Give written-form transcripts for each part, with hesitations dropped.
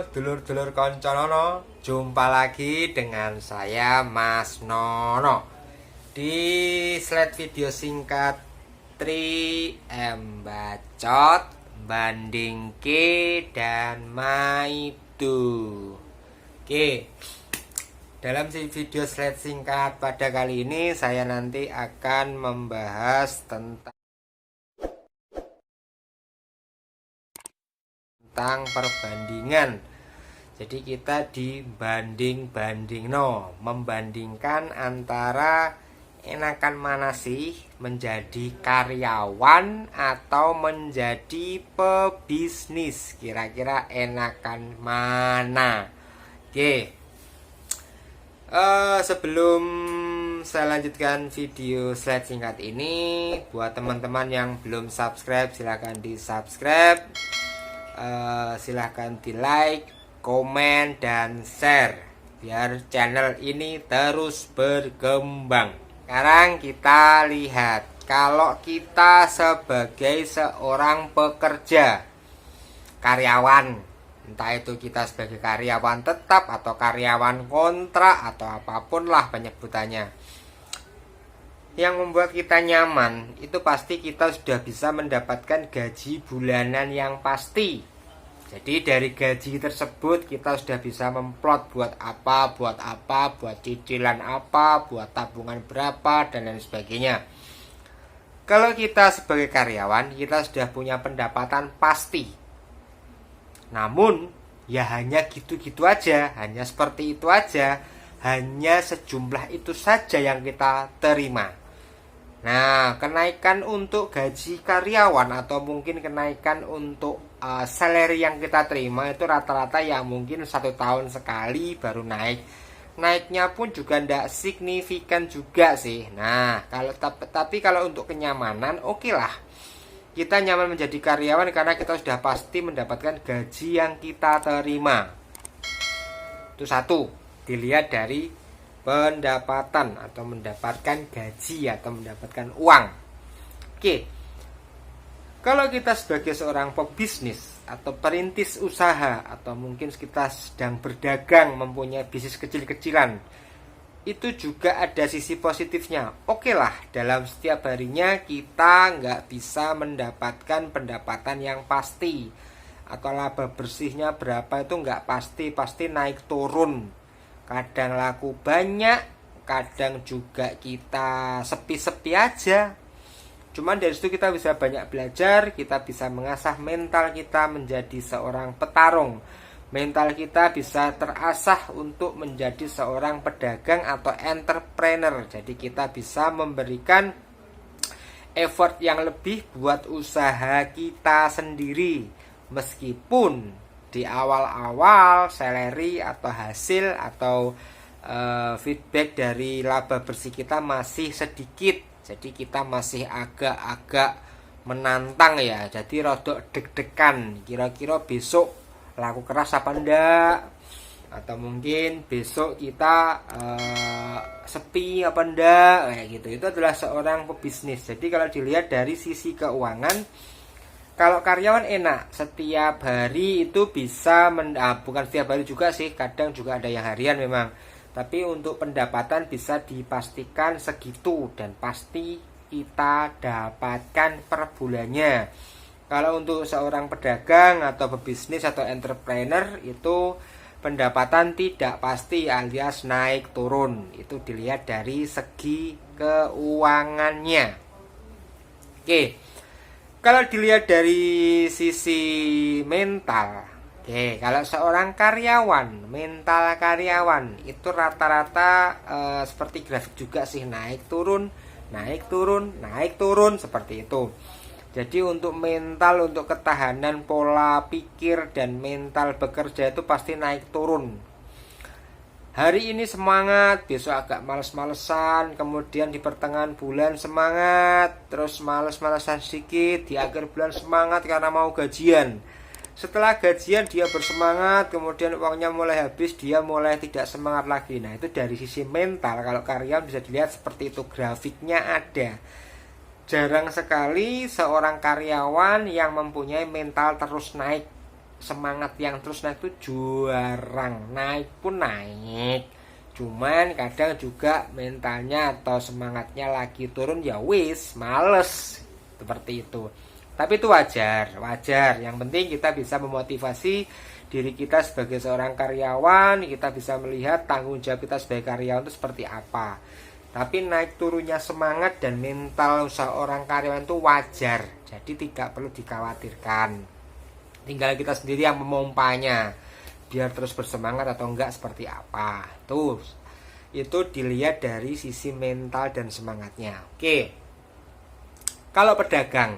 dulur-dulur konconono, jumpa lagi dengan saya Mas Nono di slide video singkat 3M Bacot, Bandingke, dan Maidu. Oke, dalam video slide singkat pada kali ini saya nanti akan membahas tentang perbandingan. Jadi kita membandingkan antara enakan mana sih menjadi karyawan atau menjadi pebisnis. Kira-kira enakan mana? Oke. Sebelum saya lanjutkan video slide singkat ini, buat teman-teman yang belum subscribe silahkan di subscribe. Silahkan di like, komen, dan share biar channel ini terus berkembang. Sekarang kita lihat, kalau kita sebagai seorang pekerja, karyawan, entah itu kita sebagai karyawan tetap atau karyawan kontrak atau apapun lah penyebutannya, yang membuat kita nyaman itu pasti kita sudah bisa mendapatkan gaji bulanan yang pasti. Jadi dari gaji tersebut kita sudah bisa memplot buat apa, buat cicilan apa, buat tabungan berapa, dan lain sebagainya. Kalau kita sebagai karyawan, kita sudah punya pendapatan pasti. Namun ya hanya gitu-gitu aja, hanya seperti itu aja, hanya sejumlah itu saja yang kita terima. Nah, kenaikan untuk gaji karyawan atau mungkin kenaikan untuk salary yang kita terima itu rata-rata yang mungkin 1 tahun sekali baru naik. Naiknya pun juga tidak signifikan juga sih. Nah, tapi kalau untuk kenyamanan, oke lah. Kita nyaman menjadi karyawan karena kita sudah pasti mendapatkan gaji yang kita terima. Itu satu, dilihat dari pendapatan atau mendapatkan gaji atau mendapatkan uang. Oke, kalau kita sebagai seorang pebisnis atau perintis usaha atau mungkin kita sedang berdagang, mempunyai bisnis kecil-kecilan, itu juga ada sisi positifnya. Oke lah, dalam setiap harinya kita nggak bisa mendapatkan pendapatan yang pasti atau laba bersihnya berapa itu nggak pasti, pasti naik turun. Kadang laku banyak, kadang juga kita sepi-sepi aja. Cuman dari situ kita bisa banyak belajar, kita bisa mengasah mental kita menjadi seorang petarung. Mental kita bisa terasah untuk menjadi seorang pedagang atau entrepreneur. Jadi kita bisa memberikan effort yang lebih buat usaha kita sendiri. Meskipun di awal-awal salary atau hasil atau feedback dari laba bersih kita masih sedikit, jadi kita masih agak-agak menantang ya, jadi rodok deg-degan kira-kira besok laku keras apa enggak, atau mungkin besok kita sepi apa enggak, kayak gitu. Itu adalah seorang pebisnis. Jadi kalau dilihat dari sisi keuangan, kalau karyawan enak, setiap hari itu bisa bukan setiap hari juga sih, kadang juga ada yang harian memang. Tapi untuk pendapatan bisa dipastikan segitu dan pasti kita dapatkan per bulannya. Kalau untuk seorang pedagang atau pebisnis atau entrepreneur itu pendapatan tidak pasti alias naik turun. Itu dilihat dari segi keuangannya. Oke. Kalau dilihat dari sisi mental, kalau seorang karyawan, mental karyawan itu rata-rata seperti grafik juga sih, naik turun, naik turun, naik turun, seperti itu. Jadi untuk mental, untuk ketahanan pola pikir dan mental bekerja itu pasti naik turun. Hari ini semangat, besok agak males-malesan, kemudian di pertengahan bulan semangat, terus males-malesan sedikit, di akhir bulan semangat karena mau gajian. Setelah gajian dia bersemangat, kemudian uangnya mulai habis, dia mulai tidak semangat lagi. Nah, itu dari sisi mental. Kalau karyawan bisa dilihat seperti itu, grafiknya ada. Jarang sekali seorang karyawan yang mempunyai mental terus naik. semangat yang terus naik itu jarang. Naik pun naik, cuman kadang juga mentalnya atau semangatnya lagi turun, ya wis males seperti itu. Tapi itu wajar. Yang penting kita bisa memotivasi diri kita sebagai seorang karyawan, kita bisa melihat tanggung jawab kita sebagai karyawan itu seperti apa. Tapi naik turunnya semangat dan mental seorang karyawan itu wajar, jadi tidak perlu dikhawatirkan. Tinggal kita sendiri yang memompanya biar terus bersemangat atau enggak seperti apa. Tuh, itu dilihat dari sisi mental dan semangatnya. Oke. Kalau pedagang,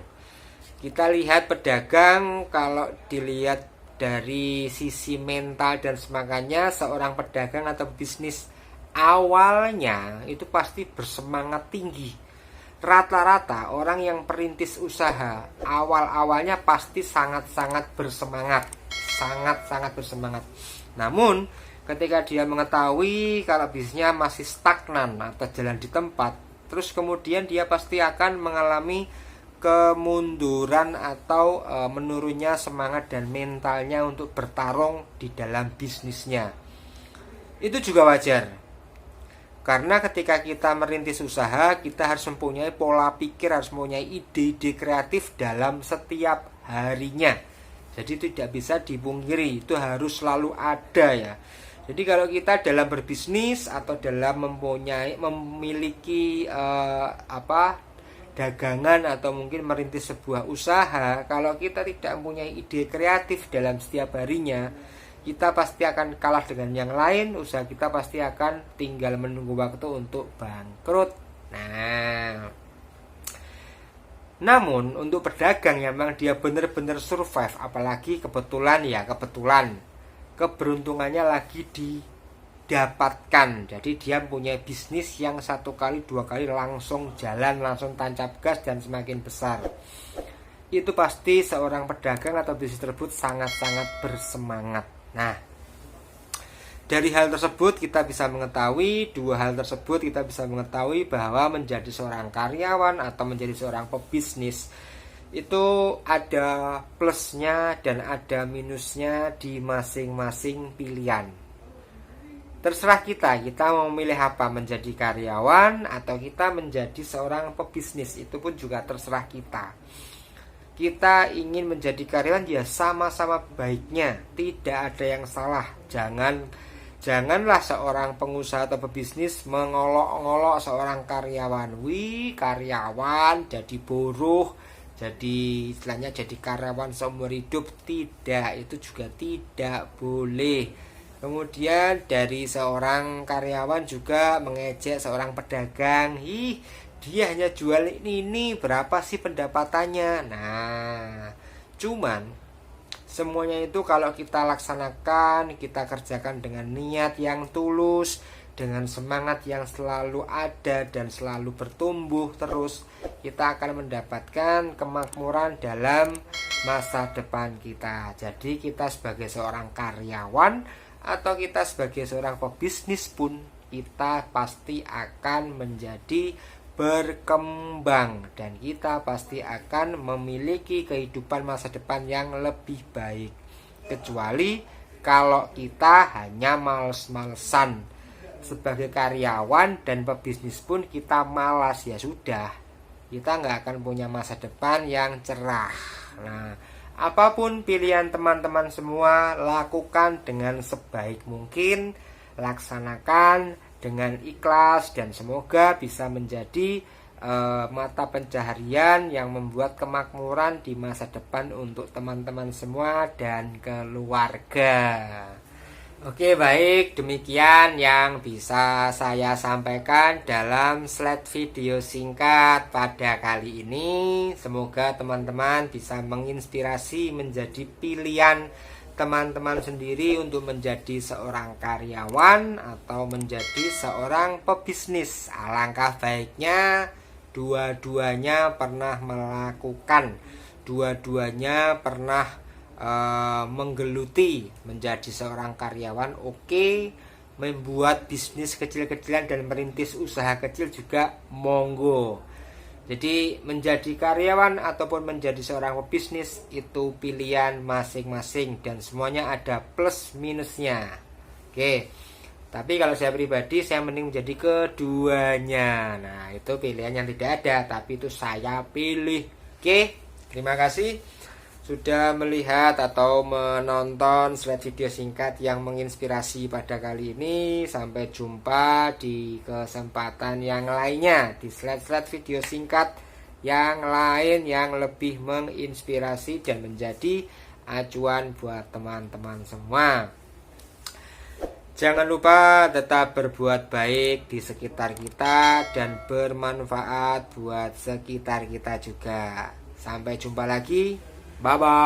kita lihat pedagang, kalau dilihat dari sisi mental dan semangatnya, seorang pedagang atau bisnis awalnya itu pasti bersemangat tinggi. Rata-rata orang yang perintis usaha awal-awalnya pasti sangat-sangat bersemangat. Sangat-sangat bersemangat. Namun ketika dia mengetahui kalau bisnisnya masih stagnan atau jalan di tempat, terus kemudian dia pasti akan mengalami kemunduran atau menurunnya semangat dan mentalnya untuk bertarung di dalam bisnisnya. Itu juga wajar. Karena ketika kita merintis usaha, kita harus mempunyai pola pikir, harus mempunyai ide-ide kreatif dalam setiap harinya. Jadi tidak bisa dipungkiri, itu harus selalu ada ya. Jadi kalau kita dalam berbisnis atau dalam memiliki dagangan atau mungkin merintis sebuah usaha, kalau kita tidak mempunyai ide kreatif dalam setiap harinya, kita pasti akan kalah dengan yang lain. Usaha kita pasti akan tinggal menunggu waktu untuk bangkrut. Namun untuk pedagang yang memang dia benar-benar survive, apalagi kebetulan keberuntungannya lagi didapatkan, jadi dia punya bisnis yang 1 kali 2 kali langsung jalan, langsung tancap gas dan semakin besar, itu pasti seorang pedagang atau bisnis tersebut sangat-sangat bersemangat. Nah, dari hal tersebut kita bisa mengetahui, bahwa menjadi seorang karyawan atau menjadi seorang pebisnis itu ada plusnya dan ada minusnya di masing-masing pilihan. Terserah kita mau memilih apa, menjadi karyawan atau kita menjadi seorang pebisnis, itu pun juga terserah kita. Kita ingin menjadi karyawan ya sama-sama baiknya, tidak ada yang salah. Janganlah seorang pengusaha atau pebisnis mengolok-olok seorang karyawan. Wih, karyawan jadi buruh, jadi istilahnya jadi karyawan seumur hidup. Tidak, itu juga tidak boleh. Kemudian dari seorang karyawan juga mengejek seorang pedagang. Dia hanya jual ini, berapa sih pendapatannya? Nah, cuman semuanya itu kalau kita laksanakan, kita kerjakan dengan niat yang tulus, dengan semangat yang selalu ada dan selalu bertumbuh terus, kita akan mendapatkan kemakmuran dalam masa depan kita. Jadi kita sebagai seorang karyawan atau kita sebagai seorang pebisnis pun, kita pasti akan menjadi berkembang dan kita pasti akan memiliki kehidupan masa depan yang lebih baik. Kecuali kalau kita hanya males-malesan. Sebagai karyawan dan pebisnis pun kita malas, ya sudah, kita nggak akan punya masa depan yang cerah. Nah, apapun pilihan teman-teman semua, lakukan dengan sebaik mungkin, laksanakan dengan ikhlas, dan semoga bisa menjadi mata pencaharian yang membuat kemakmuran di masa depan untuk teman-teman semua dan keluarga. Oke, baik, demikian yang bisa saya sampaikan dalam slide video singkat pada kali ini. Semoga teman-teman bisa menginspirasi menjadi pilihan teman-teman sendiri untuk menjadi seorang karyawan atau menjadi seorang pebisnis. Alangkah baiknya dua-duanya pernah melakukan, dua-duanya pernah menggeluti menjadi seorang karyawan. Oke, membuat bisnis kecil-kecilan dan merintis usaha kecil juga monggo. Jadi menjadi karyawan ataupun menjadi seorang pebisnis itu pilihan masing-masing dan semuanya ada plus minusnya. Oke. Tapi kalau saya pribadi saya mending menjadi keduanya. Nah, itu pilihan yang tidak ada, tapi itu saya pilih. Oke. Terima kasih sudah melihat atau menonton slide video singkat yang menginspirasi pada kali ini. Sampai jumpa di kesempatan yang lainnya di slide-slide video singkat yang lain yang lebih menginspirasi dan menjadi acuan buat teman-teman semua. Jangan lupa tetap berbuat baik di sekitar kita dan bermanfaat buat sekitar kita juga. Sampai jumpa lagi. Bye bye.